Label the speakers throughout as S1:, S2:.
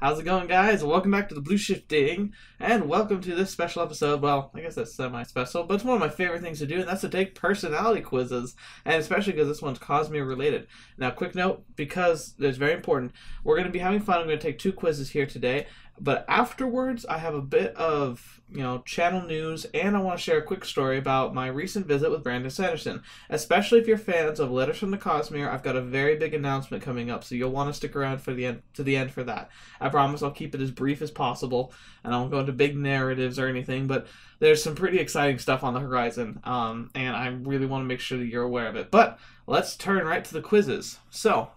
S1: How's it going, guys? Welcome back to TheBlueShifting, and welcome to this special episode. Well, I guess that's semi-special, but it's one of my favorite things to do, and that's to take personality quizzes, and especially because this one's Cosmere related. Now, quick note, because it's very important, we're going to be having fun. I'm going to take 2 quizzes here today, but afterwards, I have a bit of, channel news, and I want to share a quick story about my recent visit with Brandon Sanderson. Especially if you're fans of Letters from the Cosmere, I've got a very big announcement coming up, so you'll want to stick around for the end for that. I promise I'll keep it as brief as possible, and I won't go into big narratives or anything, but there's some pretty exciting stuff on the horizon, and I really want to make sure that you're aware of it. But let's turn right to the quizzes. So,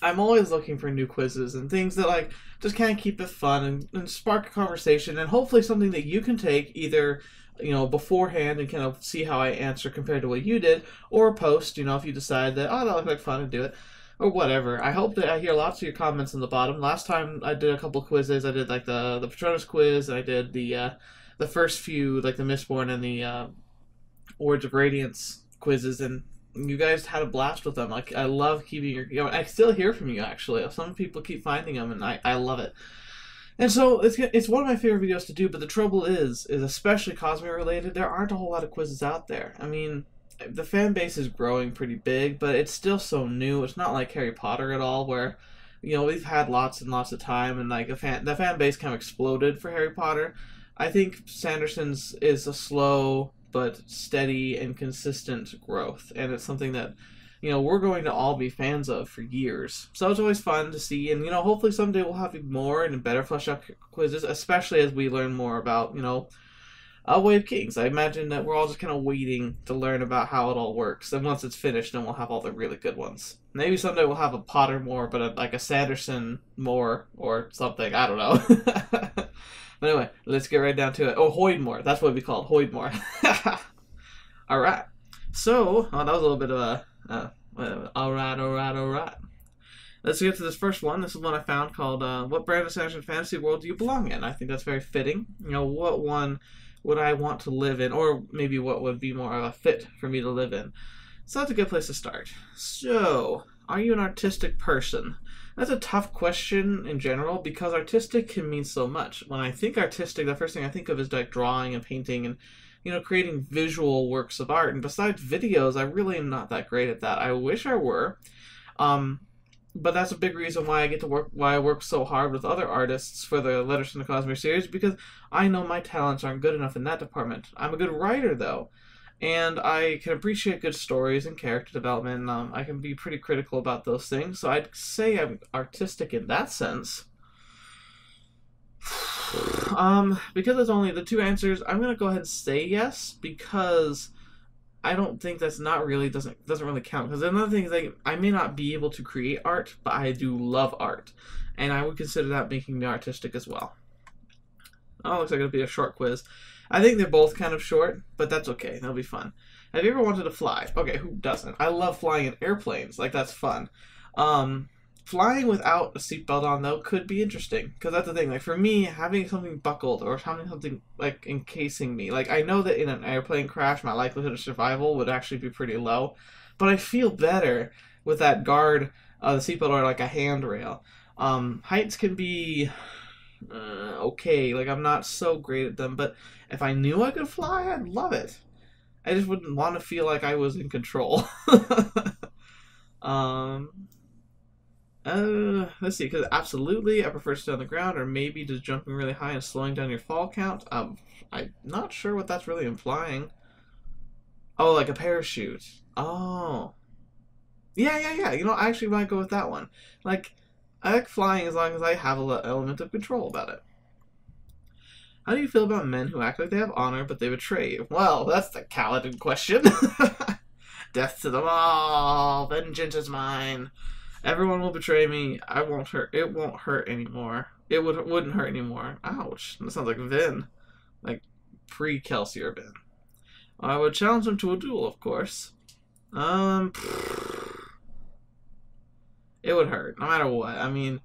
S1: I'm always looking for new quizzes and things that just kind of keep it fun and spark a conversation, and hopefully something that you can take either beforehand and kind of see how I answer compared to what you did, or post, if you decide that, oh, that looked like fun, and do it, or whatever. I hope that I hear lots of your comments in the bottom. Last time I did a couple quizzes. I did the Patronus quiz, and I did the first few, the Mistborn and the Words of Radiance quizzes, and you guys had a blast with them. I love keeping your, I still hear from you, actually. Some people keep finding them, and I love it. And so it's one of my favorite videos to do, but the trouble is especially Cosmere related, there aren't a whole lot of quizzes out there. I mean, the fan base is growing pretty big, but it's still so new. It's not like Harry Potter at all, where, we've had lots and lots of time, and the fan base kind of exploded for Harry Potter. I think Sanderson's is a slow but steady and consistent growth, and it's something that we're going to all be fans of for years. So it's always fun to see, and hopefully someday we'll have more and better fleshed out quizzes, especially as we learn more about Way of Kings. I imagine that we're all just kind of waiting to learn about how it all works, and once it's finished, then we'll have all the really good ones. Maybe someday we'll have a Potter more, but a Sanderson more or something. I don't know. But anyway, let's get right down to it. Oh, Hoydmore. That's what we call it, Hoydmore. Alright. So, that was a little bit of a... alright. Let's get to this first one. This is one I found called, What Brandon Sanderson Fantasy World Do You Belong In? I think that's very fitting. What one would I want to live in? Or maybe what would be more of a fit for me to live in? So that's a good place to start. So, are you an artistic person? That's a tough question in general, because artistic can mean so much. When I think artistic, the first thing I think of is drawing and painting and, creating visual works of art. And besides videos, I really am not that great at that. I wish I were. But that's a big reason why I work so hard with other artists for the Letters from the Cosmere series, because I know my talents aren't good enough in that department. I'm a good writer, though. And I can appreciate good stories and character development. I can be pretty critical about those things, so I'd say I'm artistic in that sense. Because there's only the 2 answers, I'm gonna go ahead and say yes, because I don't think that's not really doesn't really count. Because another thing is I may not be able to create art, but I do love art, and I would consider that making me artistic as well. Oh, looks like it'll be a short quiz. I think they're both kind of short, but that's okay. That'll be fun. Have you ever wanted to fly? Okay, who doesn't? I love flying in airplanes. That's fun. Flying without a seatbelt on, though, could be interesting. Because that's the thing. For me, having something buckled or having something, encasing me. I know that in an airplane crash, my likelihood of survival would actually be pretty low. But I feel better with that guard, the seatbelt, or a handrail. Heights can be... okay, I'm not so great at them, but if I knew I could fly, I'd love it. I just wouldn't want to feel like I was in control. Let's see, because absolutely I prefer to stay on the ground, or maybe just jumping really high and slowing down your fall count. I'm not sure what that's really implying. Oh, like a parachute. Oh. Yeah. I actually might go with that one. I like flying as long as I have an element of control about it. How do you feel about men who act like they have honor, but they betray you? Well, that's the Kaladin question. Death to them all. Vengeance is mine. Everyone will betray me. I won't hurt. It won't hurt anymore. It wouldn't hurt anymore. Ouch. That sounds like Vin. Pre-Kelsier Vin. I would challenge him to a duel, of course. It would hurt, no matter what. I mean,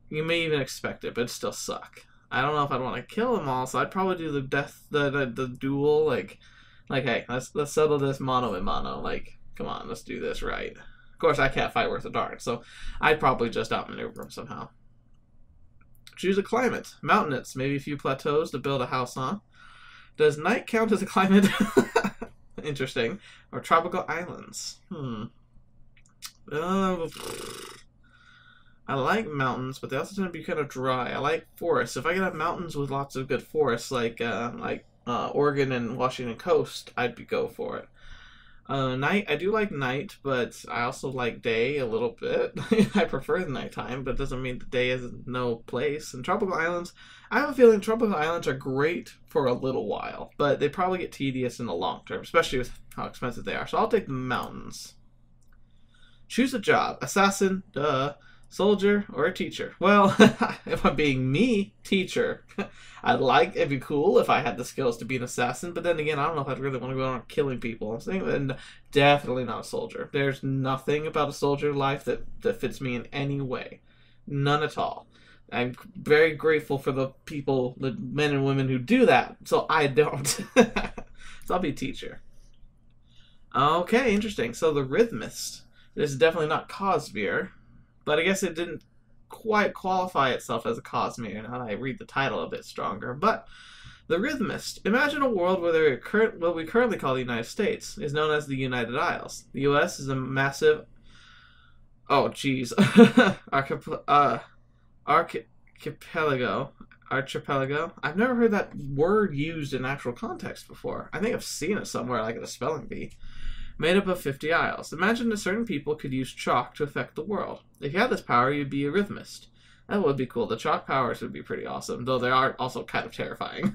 S1: you may even expect it, but it'd still suck. I don't know if I'd want to kill them all, so I'd probably do the duel, hey, let's settle this mano a mano. Come on, let's do this right. Of course, I can't fight worth a darn, so I'd probably just outmaneuver him somehow. Choose a climate. Mountainous, maybe a few plateaus to build a house on. Does night count as a climate? Interesting. Or tropical islands. I like mountains, but they also tend to be kind of dry. I like forests. If I could have mountains with lots of good forests, like Oregon and Washington coast, I'd go for it. Night, I do like night, but I also like day a little bit. I prefer the nighttime, but it doesn't mean the day is no place. And tropical islands, I have a feeling tropical islands are great for a little while, but they probably get tedious in the long term, especially with how expensive they are. So I'll take the mountains. Choose a job. Assassin, duh. Soldier, or a teacher? Well, if I'm being me, teacher. It'd be cool if I had the skills to be an assassin, but then again, I don't know if I'd really want to go around killing people. I'm saying, and definitely not a soldier. There's nothing about a soldier life that fits me in any way. None at all. I'm very grateful for the people, the men and women who do that, so I don't. So I'll be teacher. Okay, interesting. So the rhythmist. This is definitely not Cosmere. But I guess it didn't quite qualify itself as a Cosmere. Now that I read the title a bit stronger. But the rhythmist. Imagine a world where what we currently call the United States is known as the United Isles. The U.S. is a massive... Oh, geez. Archipelago. I've never heard that word used in actual context before. I think I've seen it somewhere, like at a spelling bee. Made up of 50 isles. Imagine that certain people could use chalk to affect the world. If you had this power, you'd be a rhythmist. That would be cool. The chalk powers would be pretty awesome, though they are also kind of terrifying.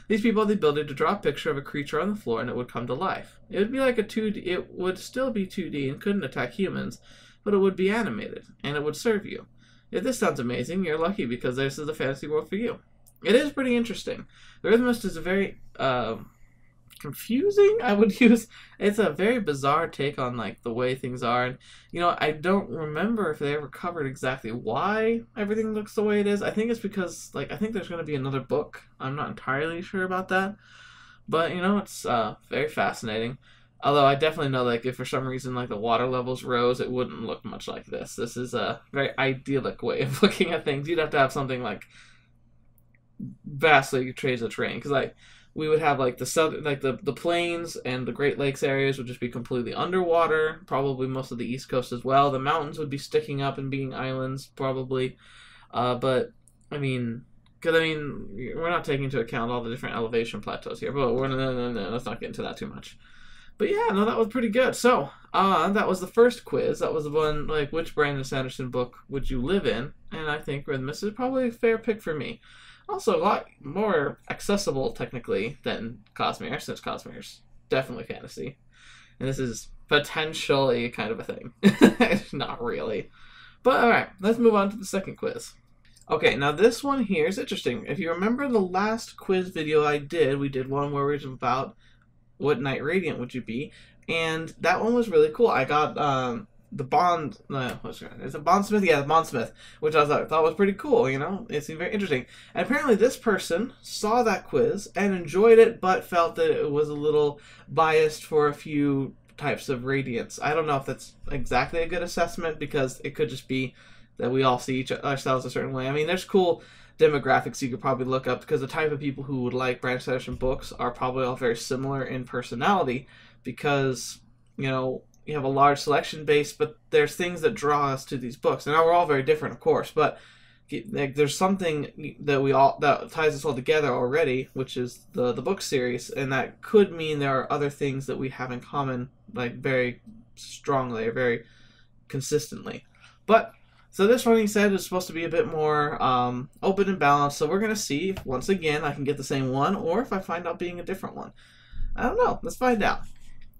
S1: These people have the ability to draw a picture of a creature on the floor and it would come to life. It would be like a 2D, it would still be 2D and couldn't attack humans, but it would be animated, and it would serve you. If this sounds amazing, you're lucky because this is the fantasy world for you. It is pretty interesting. The rhythmist is a very, confusing, I would use. It's a very bizarre take on like the way things are, and I don't remember if they ever covered exactly why everything looks the way it is. I think it's because I think there's going to be another book. I'm not entirely sure about that, but it's very fascinating. Although I definitely know if for some reason the water levels rose, it wouldn't look much like this. This is a very idyllic way of looking at things. You'd have to have something vastly change the terrain, because we would have the southern, the plains and the Great Lakes areas would just be completely underwater. Probably most of the East Coast as well. The mountains would be sticking up and being islands, probably. But we're not taking into account all the different elevation plateaus here. But no, let's not get into that too much. But yeah, no, that was pretty good. So, that was the first quiz. That was the one which Brandon Sanderson book would you live in? And I think Rhythmist is probably a fair pick for me. Also, a lot more accessible, technically, than Cosmere, since Cosmere's definitely fantasy. And this is potentially kind of a thing. Not really. But, alright, let's move on to the second quiz. Okay, now this one here is interesting. If you remember the last quiz video I did, we did one where we were about what Knight Radiant would you be, and that one was really cool. I got, the Bond, is it Bondsmith? Yeah, the Bondsmith, which I thought was pretty cool, It seemed very interesting. And apparently this person saw that quiz and enjoyed it, but felt that it was a little biased for a few types of radiance. I don't know if that's exactly a good assessment, because it could just be that we all see ourselves a certain way. There's cool demographics you could probably look up, because the type of people who would like Brandon Sanderson books are probably all very similar in personality, because, you have a large selection base, but there's things that draw us to these books. And now we're all very different, of course, but there's something that ties us all together already, which is the book series, and that could mean there are other things that we have in common, very strongly or very consistently. But so this one, he said, is supposed to be a bit more open and balanced. So we're gonna see if once again I can get the same one, or if I find out being a different one. I don't know. Let's find out.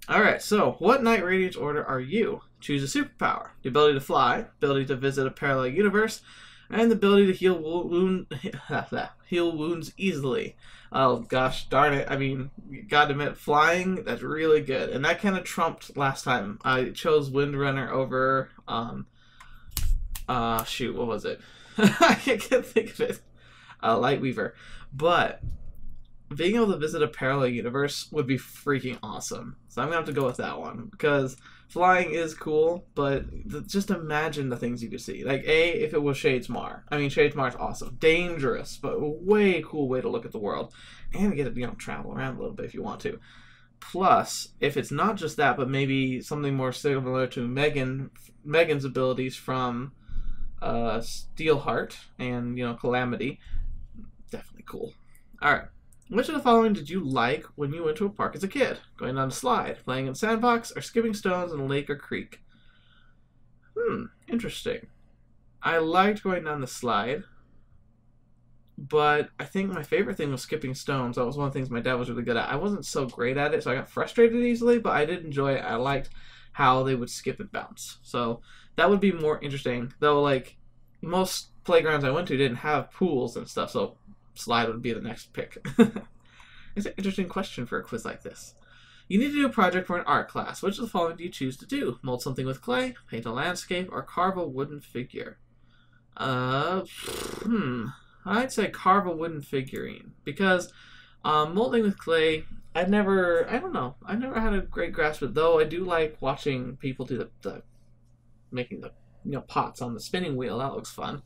S1: Alright, so what Knight Radiant order are you? Choose a superpower. The ability to fly, ability to visit a parallel universe, and the ability to heal wounds easily. Oh gosh, darn it. You gotta admit, flying, that's really good. And that kind of trumped last time. I chose Windrunner over, shoot, what was it? I can't think of it. Lightweaver. But being able to visit a parallel universe would be freaking awesome. So I'm gonna have to go with that one because flying is cool, but just imagine the things you could see. Like if it was Shadesmar. I mean, Shadesmar is awesome, dangerous, but a way cool way to look at the world, and get to travel around a little bit if you want to. Plus, if it's not just that, but maybe something more similar to Megan's abilities from Steelheart and Calamity, definitely cool. All right. Which of the following did you like when you went to a park as a kid? Going down a slide, playing in a sandbox, or skipping stones in a lake or creek? Interesting. I liked going down the slide, but I think my favorite thing was skipping stones. That was one of the things my dad was really good at. I wasn't so great at it, so I got frustrated easily, but I did enjoy it. I liked how they would skip and bounce. So that would be more interesting, though, like, most playgrounds I went to didn't have pools and stuff, so slide would be the next pick. It's an interesting question for a quiz like this. You need to do a project for an art class. Which of the following do you choose to do? Mold something with clay, paint a landscape, or carve a wooden figure? I'd say carve a wooden figurine, because molding with clay, I never had a great grasp of it, though I do like watching people do making the pots on the spinning wheel. That looks fun.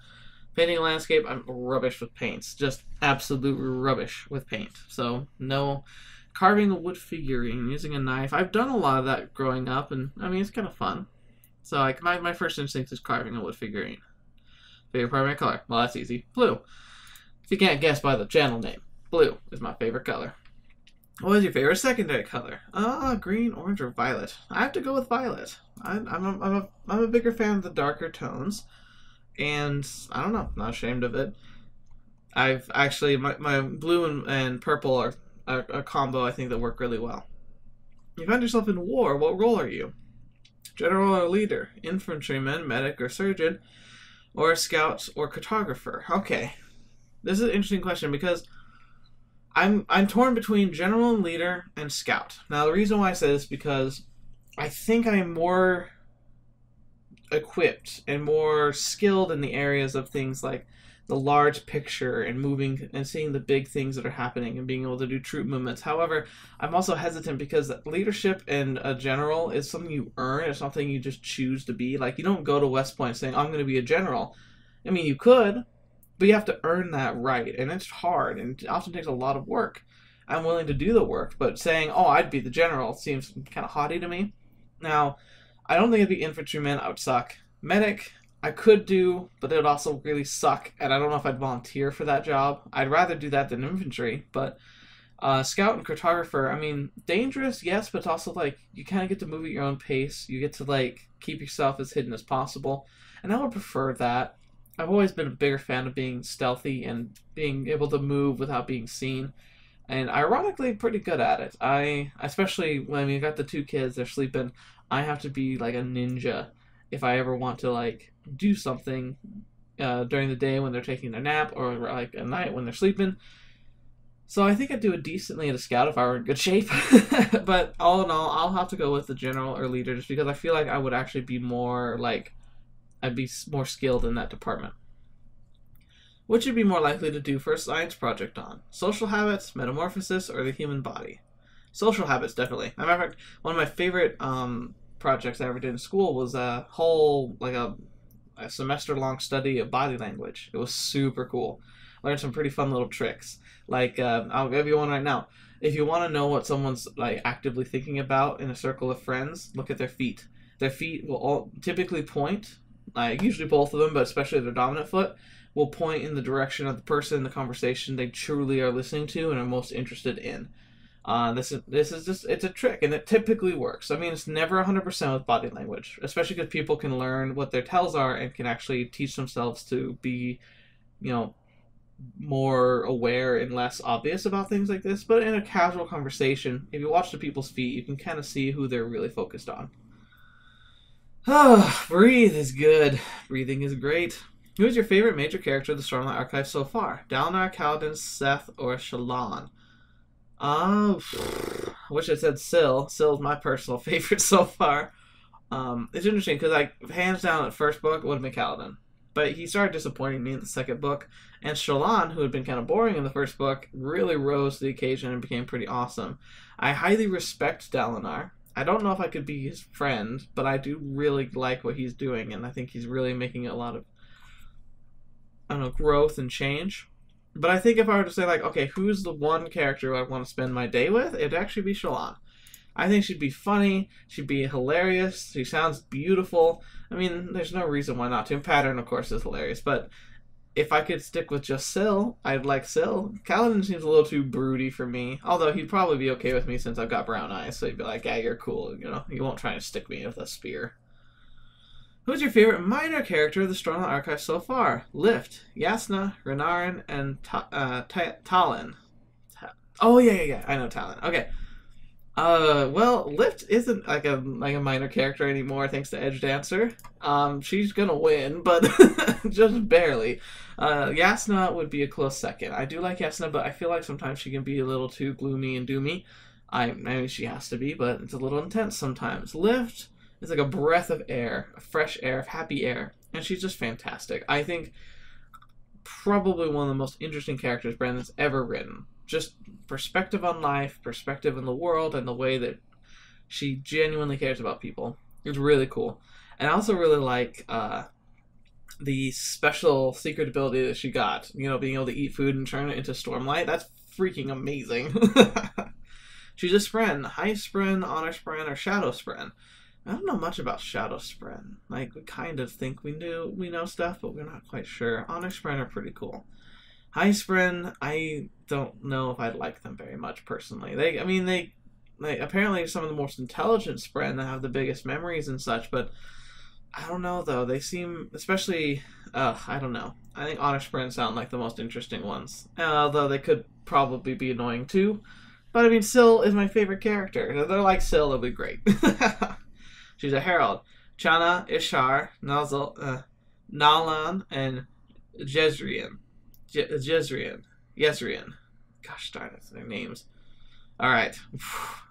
S1: Painting a landscape, I'm rubbish with paints. Just absolute rubbish with paint. So, no. Carving a wood figurine, using a knife. I've done a lot of that growing up, and, I mean, it's kind of fun. So, like, my first instinct is carving a wood figurine. Favorite primary color? Well, that's easy. Blue. If you can't guess by the channel name, blue is my favorite color. What is your favorite secondary color? Green, orange, or violet? I have to go with violet. I'm a bigger fan of the darker tones. And I don't know, I'm not ashamed of it. I've actually, my blue and purple are a combo I think that work really well. You find yourself in war, what role are you? General or leader, infantryman, medic or surgeon, or scout or cartographer? Okay, this is an interesting question because I'm torn between general and leader and scout. Now the reason why I say this is because I think I'm more equipped and more skilled in the areas of things like the large picture and moving and seeing the big things that are happening and being able to do troop movements. However, I'm also hesitant because leadership and a general is something you earn. It's something you just choose to be. Like, you don't go to West Point saying, I'm going to be a general. I mean, you could, but you have to earn that right, and it's hard, and it often takes a lot of work. I'm willing to do the work, but saying, oh, I'd be the general seems kind of haughty to me. Now, I don't think it'd be infantryman. I would suck. Medic, I could do, but it would also really suck, and I don't know if I'd volunteer for that job. I'd rather do that than infantry, but scout and cartographer, I mean, dangerous, yes, but it's also, like, you kind of get to move at your own pace. You get to, like, keep yourself as hidden as possible, and I would prefer that. I've always been a bigger fan of being stealthy and being able to move without being seen, and ironically, pretty good at it. Especially when we got the two kids, they're sleeping, I have to be like a ninja if I ever want to, like, do something during the day when they're taking their nap, or like at night when they're sleeping. So I think I'd do it decently at a scout if I were in good shape. But all in all, I'll have to go with the general or leader just because I feel like I would actually be more, like, I'd be more skilled in that department. What should be more likely to do for a science project on? Social habits, metamorphosis, or the human body? Social habits, definitely. As a matter of fact, one of my favorite projects I ever did in school was a whole, like, a semester-long study of body language. It was super cool. Learned some pretty fun little tricks. Like, I'll give you one right now. If you want to know what someone's, like, actively thinking about in a circle of friends, look at their feet. Their feet will all typically point, usually both of them, but especially their dominant foot, will point in the direction of the person in the conversation they truly are listening to and are most interested in. This is just, it's a trick, and it typically works. I mean, it's never 100% with body language, especially because people can learn what their tells are and can actually teach themselves to be, more aware and less obvious about things like this. But in a casual conversation, if you watch the people's feet, you can kind of see who they're really focused on. Breathe is good. Breathing is great. Who is your favorite major character of the Stormlight Archive so far? Dalinar, Kaladin, Seth, or Shallan? I wish I said Syl. Syl is my personal favorite so far. It's interesting because, like, hands down, at first book, it would have been Kaladin. But he started disappointing me in the second book. And Shallan, who had been kind of boring in the first book, really rose to the occasion and became pretty awesome. I highly respect Dalinar. I don't know if I could be his friend, but I do really like what he's doing, and I think he's really making a lot of, I don't know, growth and change. But I think if I were to say, like, okay, who's the one character I want to spend my day with, it'd actually be Shallan. I think she'd be funny, she'd be hilarious, she sounds beautiful. I mean, there's no reason why not to. And Pattern, of course, is hilarious, but if I could stick with just Syl, I'd like Syl. Kaladin seems a little too broody for me, although he'd probably be okay with me since I've got brown eyes, so he'd be like, yeah, you're cool, you know, you won't try to stick me with a spear. Who's your favorite minor character of the Stormlight Archive so far? Lift, Yasna, Renarin, and Talon. Oh, yeah, I know Talon. Okay. Well, Lift isn't like a minor character anymore, thanks to Edge Dancer. She's gonna win, but just barely. Yasna would be a close second. I do like Yasna, but I feel like sometimes she can be a little too gloomy and doomy. I mean, she has to be, but it's a little intense sometimes. Lift is like a breath of air, a fresh air, happy air, and she's just fantastic. I think probably one of the most interesting characters Brandon's ever written. Just perspective on life, perspective in the world, and the way that she genuinely cares about people. It's really cool. And I also really like the special secret ability that she got. You know, being able to eat food and turn it into Stormlight. That's freaking amazing. She's a SPREN. High SPREN, Honor SPREN, or Shadow SPREN. I don't know much about Shadow SPREN. Like, we kind of think we know stuff, but we're not quite sure. Honor SPREN are pretty cool. High SPREN, I don't know if I'd like them very much personally. They apparently are some of the most intelligent SPREN that have the biggest memories and such, but I don't know though. They seem, especially, I don't know. I think Honor SPREN sound like the most interesting ones, although they could probably be annoying too. But I mean, Syl is my favorite character. If they're like Syl, it'll be great. She's a herald. Chana, Ishar, Nalan, and Jezrien. Jezrien. Gosh darn it, their names. Alright.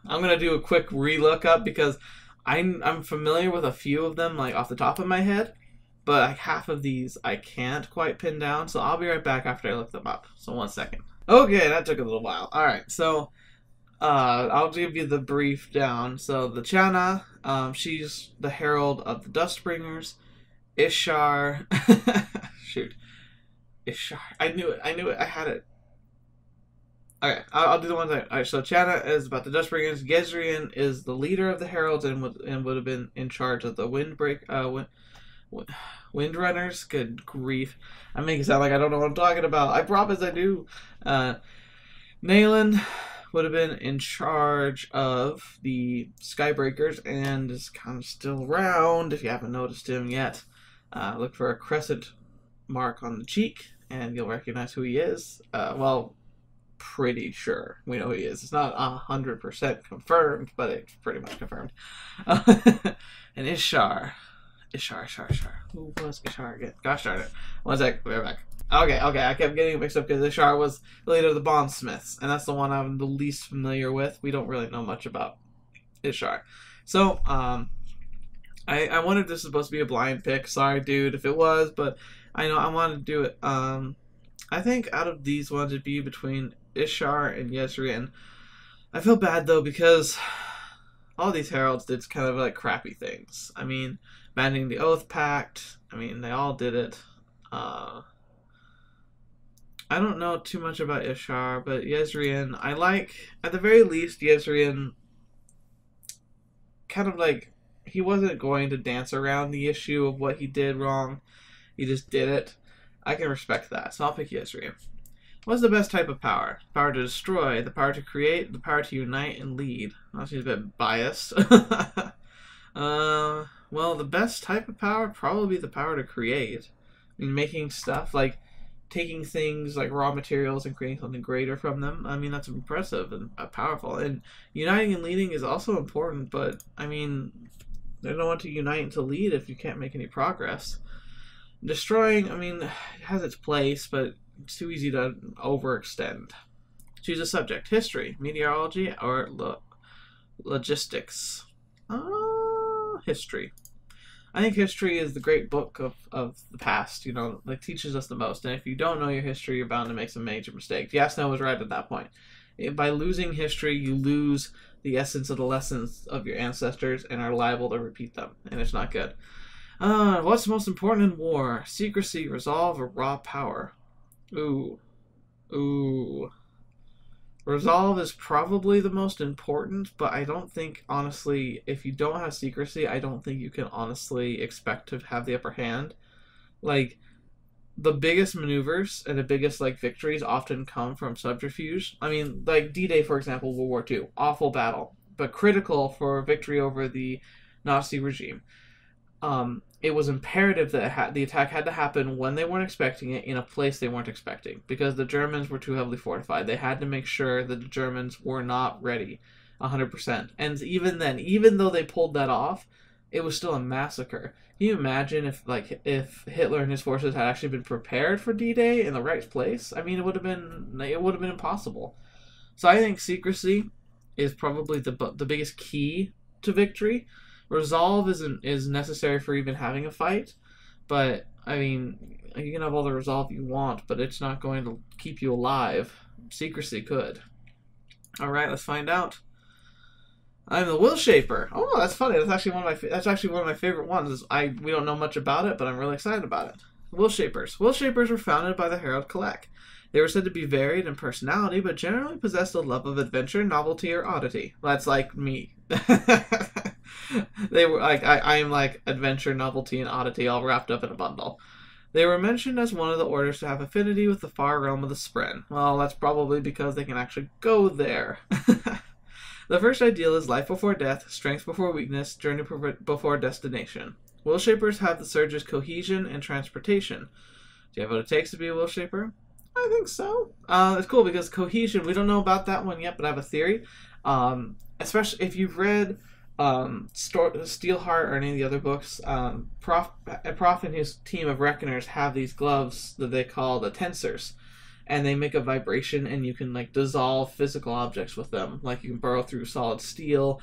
S1: I'm going to do a quick relookup because I'm familiar with a few of them, like, off the top of my head. But like, half of these I can't quite pin down, so I'll be right back after I look them up. So 1 second. Okay, that took a little while. Alright, so I'll give you the brief down. So the Chana, she's the herald of the Dustbringers. Ishar. Shoot. Ishar. I knew it. I had it. Okay, I'll do the ones. Alright, so Chana is about the Dustbringers. Jezrien is the leader of the heralds and would have been in charge of the Windrunners. Good grief! I make it sound like I don't know what I'm talking about. I promise I do. Nalan would have been in charge of the Skybreakers and is kind of still around. If you haven't noticed him yet, look for a crescent mark on the cheek and you'll recognize who he is. Well, pretty sure we know who he is. It's not 100% confirmed, but it's pretty much confirmed. And Ishar. Who was Ishar again? Gosh darn it. 1 sec, we're back. Okay, I kept getting mixed up because Ishar was the leader of the Bondsmiths, and that's the one I'm the least familiar with. We don't really know much about Ishar. So, I wanted this was supposed to be a blind pick. Sorry, dude, if it was, but I know I wanted to do it. I think out of these ones, it'd be between Ishar and Jezrien. I feel bad, though, because all these heralds did kind of, like, crappy things. I mean, abandoning the Oath Pact. I mean, they all did it. I don't know too much about Ishar, but Jezrien, I like, at the very least, Jezrien kind of, like, he wasn't going to dance around the issue of what he did wrong. He just did it. I can respect that, so I'll pick Jezrien. What's the best type of power? The power to destroy, the power to create, the power to unite and lead. Well, she's a bit biased. Well, the best type of power probably the power to create. I mean, making stuff, like taking things like raw materials and creating something greater from them. I mean, that's impressive and powerful. And uniting and leading is also important, but I mean, there's no one to unite and to lead if you can't make any progress. Destroying, I mean, it has its place, but it's too easy to overextend. Choose a subject. History, meteorology, or logistics. History. I think history is the great book of the past, like teaches us the most. And if you don't know your history, you're bound to make some major mistakes. Yasna was right at that point. By losing history, you lose the essence of the lessons of your ancestors and are liable to repeat them. And it's not good. What's most important in war? Secrecy, resolve, or raw power? Ooh. Resolve is probably the most important, but I don't think, honestly, if you don't have secrecy, I don't think you can honestly expect to have the upper hand. Like, the biggest maneuvers and the biggest, victories often come from subterfuge. I mean, like D-Day, for example, World War II. Awful battle, but critical for victory over the Nazi regime. It was imperative that the attack had to happen when they weren't expecting it, in a place they weren't expecting, because the Germans were too heavily fortified. They had to make sure that the Germans were not ready 100%. And even then, even though they pulled that off, it was still a massacre. Can you imagine if Hitler and his forces had actually been prepared for D-Day in the right place? I mean, it would have been impossible. So I think secrecy is probably the biggest key to victory. Resolve is necessary for even having a fight, but I mean, you can have all the resolve you want, but it's not going to keep you alive. Secrecy could. All right, let's find out. I'm the Will Shaper. Oh, that's funny. That's actually one of my favorite ones. We don't know much about it, but I'm really excited about it. Will Shapers. Will Shapers were founded by the Herald Collect. They were said to be varied in personality, but generally possessed a love of adventure, novelty, or oddity. That's like me. They were I am like adventure, novelty, and oddity all wrapped up in a bundle. They were mentioned as one of the orders to have affinity with the far realm of the SPREN. Well, that's probably because they can actually go there. The first ideal is life before death, strength before weakness, journey before destination. Will Shapers have the surge's cohesion and transportation. Do you have what it takes to be a Will Shaper? I think so. It's cool because cohesion, we don't know about that one yet, but I have a theory. Especially if you've read Steelheart or any of the other books, Prof and his team of Reckoners have these gloves that they call the tensors, and they make a vibration, and you can dissolve physical objects with them. Like you can burrow through solid steel,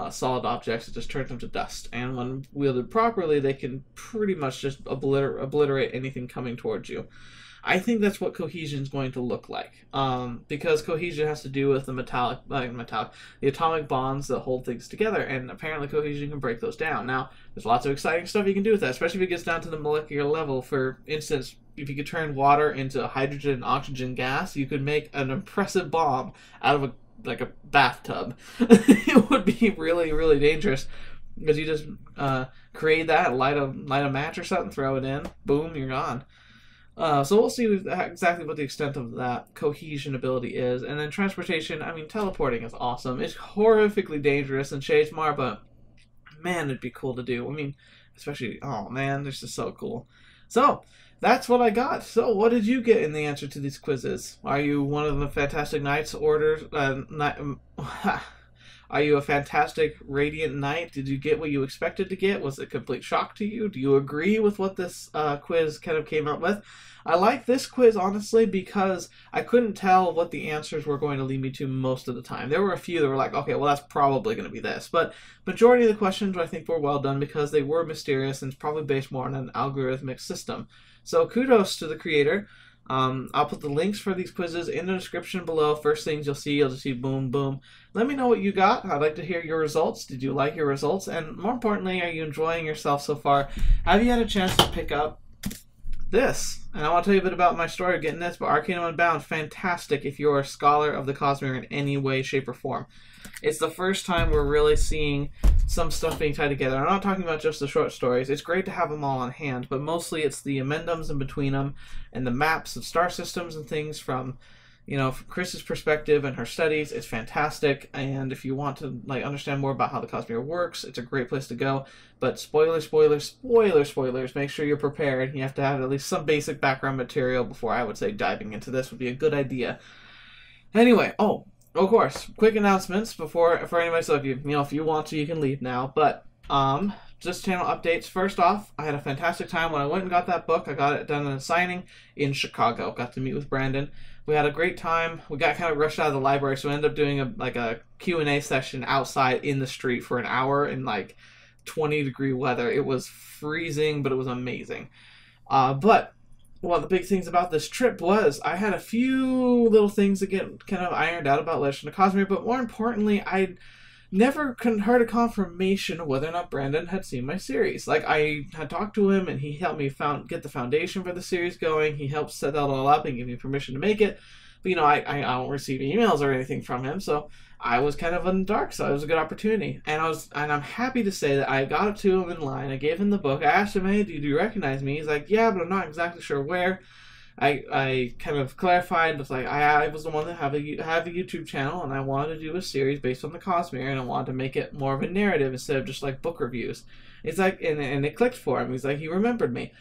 S1: solid objects, it just turns them to dust. And when wielded properly, they can pretty much just obliterate anything coming towards you. I think that's what cohesion is going to look like, because cohesion has to do with the atomic bonds that hold things together, and apparently cohesion can break those down. Now, there's lots of exciting stuff you can do with that, especially if it gets down to the molecular level. For instance, if you could turn water into hydrogen and oxygen gas, you could make an impressive bomb out of a bathtub. It would be really, really dangerous, because you just create that, light a match or something, throw it in, boom, you're gone. So we'll see exactly what the extent of that cohesion ability is. And then transportation, I mean, teleporting is awesome. It's horrifically dangerous in Shadesmar, but man, it'd be cool to do. I mean, especially, oh man, this is so cool. So, that's what I got. So, what did you get in the answer to these quizzes? Are you one of the Fantastic Knights orders? Are you a fantastic Radiant Knight? Did you get what you expected to get? Was it a complete shock to you? Do you agree with what this quiz kind of came up with? I like this quiz, honestly, because I couldn't tell what the answers were going to lead me to most of the time. There were a few that were like, okay, well, that's probably going to be this. But majority of the questions, I think, were well done because they were mysterious and it's probably based more on an algorithmic system. So kudos to the creator. I'll put the links for these quizzes in the description below. First things you'll just see boom, boom. Let me know what you got. I'd like to hear your results. Did you like your results? And more importantly, are you enjoying yourself so far? Have you had a chance to pick up this? And I want to tell you a bit about my story of getting this, but Arcanum Unbound, fantastic if you're a scholar of the Cosmere in any way, shape, or form. It's the first time we're really seeing some stuff being tied together. I'm not talking about just the short stories. It's great to have them all on hand, but mostly it's the amendums in between them and the maps of star systems and things from, from Chris's perspective and her studies. It's fantastic, and if you want to understand more about how the Cosmere works, it's a great place to go. But spoilers, make sure you're prepared. You have to have at least some basic background material before I would say diving into this would be a good idea. Anyway, of course, quick announcements for anybody. So if you want to, you can leave now. But just channel updates. First off, I had a fantastic time when I went and got that book. I got it done in a signing in Chicago. Got to meet with Brandon. We had a great time. We got kind of rushed out of the library, so we ended up doing a Q&A session outside in the street for an hour in 20-degree weather. It was freezing, but it was amazing. But one of the big things about this trip was I had a few little things that get kind of ironed out about Legend of Cosmere, but more importantly, I never heard a confirmation of whether or not Brandon had seen my series. Like, I had talked to him, and he helped me get the foundation for the series going. He helped set that all up and give me permission to make it. But, you know, I don't receive emails or anything from him, so I was kind of in the dark, so it was a good opportunity. And I'm happy to say that I got it to him in line. I gave him the book. I asked him, hey, do you recognize me? He's like, yeah, but I'm not exactly sure where. I kind of clarified, was like, I was the one that have a YouTube channel, and I wanted to do a series based on the Cosmere, and I wanted to make it more of a narrative instead of just like book reviews. It's like, and it clicked for him. He's like, he remembered me.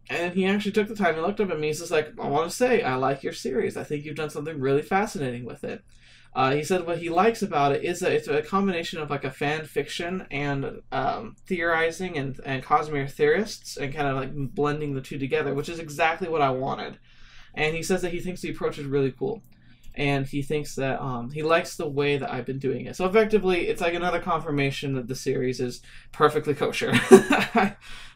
S1: And he actually took the time and looked up at me. He's just like, I want to say, I like your series. I think you've done something really fascinating with it. He said what he likes about it is that it's a combination of like a fan fiction and theorizing and Cosmere theorists and kind of like blending the two together, which is exactly what I wanted. And he says that he thinks the approach is really cool. And he thinks that he likes the way that I've been doing it. So effectively, it's like another confirmation that the series is perfectly kosher.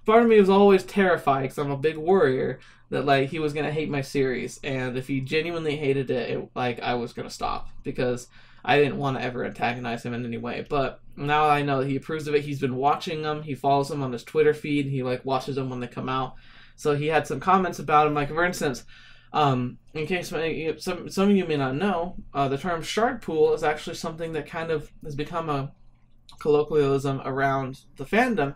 S1: Part of me was always terrified because I'm a big worrier that like he was gonna hate my series, and if he genuinely hated it, like I was gonna stop because I didn't want to ever antagonize him in any way. But now I know that he approves of it. He's been watching them. He follows them on his Twitter feed. He like watches them when they come out. So he had some comments about him, like for instance. In case some of you may not know, the term shard pool is actually something that kind of has become a colloquialism around the fandom.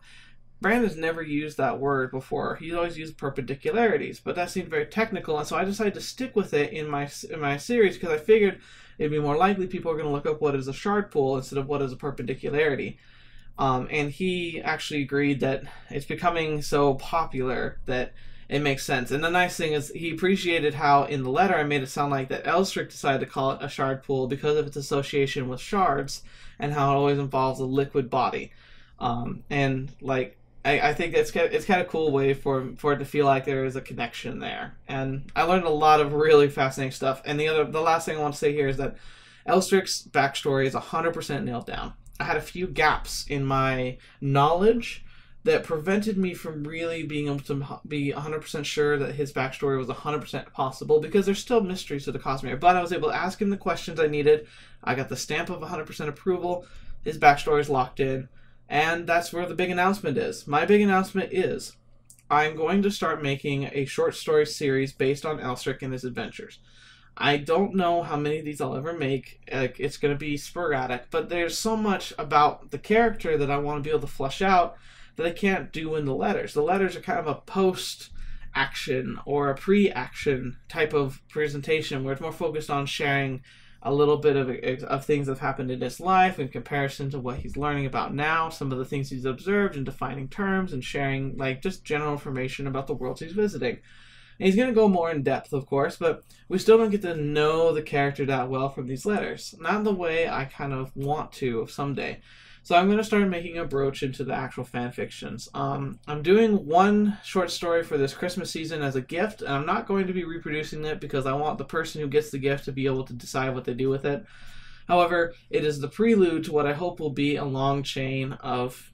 S1: Brandon's never used that word before. He's always used perpendicularities, but that seemed very technical, and so I decided to stick with it in my series because I figured it'd be more likely people are going to look up what is a shard pool instead of what is a perpendicularity. And he actually agreed that it's becoming so popular that it makes sense. And the nice thing is he appreciated how in the letter I made it sound like that Elstrick decided to call it a shard pool because of its association with shards and how it always involves a liquid body. And like I think it's kind of cool way for it to feel like there is a connection there. And I learned a lot of really fascinating stuff. And the last thing I want to say here is that Elstrick's backstory is 100% nailed down. I had a few gaps in my knowledge that prevented me from really being able to be 100% sure that his backstory was 100% possible because there's still mysteries to the Cosmere. But I was able to ask him the questions I needed. I got the stamp of 100% approval. His backstory is locked in. And that's where the big announcement is. My big announcement is I'm going to start making a short story series based on Elstrick and his adventures. I don't know how many of these I'll ever make. It's going to be sporadic, but there's so much about the character that I want to be able to flesh out that I can't do in the letters. The letters are kind of a post-action or a pre-action type of presentation where it's more focused on sharing a little bit of things that have happened in his life in comparison to what he's learning about now, some of the things he's observed and defining terms and sharing like just general information about the worlds he's visiting. And he's going to go more in depth, of course, but we still don't get to know the character that well from these letters. Not the way I kind of want to someday. So I'm going to start making a broach into the actual fan fictions. I'm doing one short story for this Christmas season as a gift, and I'm not going to be reproducing it because I want the person who gets the gift to be able to decide what they do with it. However, it is the prelude to what I hope will be a long chain of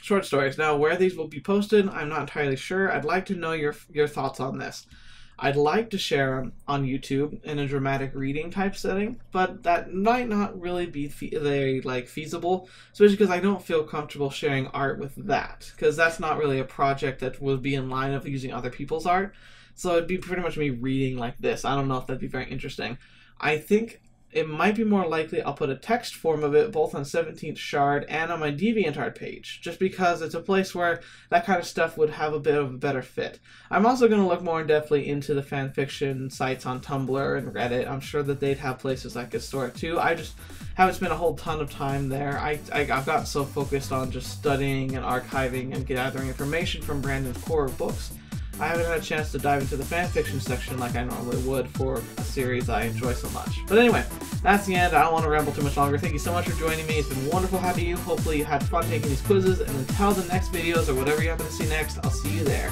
S1: short stories. Now, where these will be posted, I'm not entirely sure. I'd like to know your thoughts on this. I'd like to share them on YouTube in a dramatic reading type setting, but that might not really be very feasible, especially because I don't feel comfortable sharing art with that, because that's not really a project that would be in line of using other people's art. So it'd be pretty much me reading like this. I don't know if that'd be very interesting. I think it might be more likely I'll put a text form of it both on 17th Shard and on my DeviantArt page, just because it's a place where that kind of stuff would have a bit of a better fit. I'm also going to look more in-depthly into the fanfiction sites on Tumblr and Reddit. I'm sure that they'd have places I could store it too. I just haven't spent a whole ton of time there. I've gotten so focused on just studying and archiving and gathering information from Brandon's core books. I haven't had a chance to dive into the fanfiction section like I normally would for a series I enjoy so much. But anyway, that's the end. I don't want to ramble too much longer. Thank you so much for joining me. It's been wonderful having you. Hopefully you had fun taking these quizzes. And until the next videos or whatever you happen to see next, I'll see you there.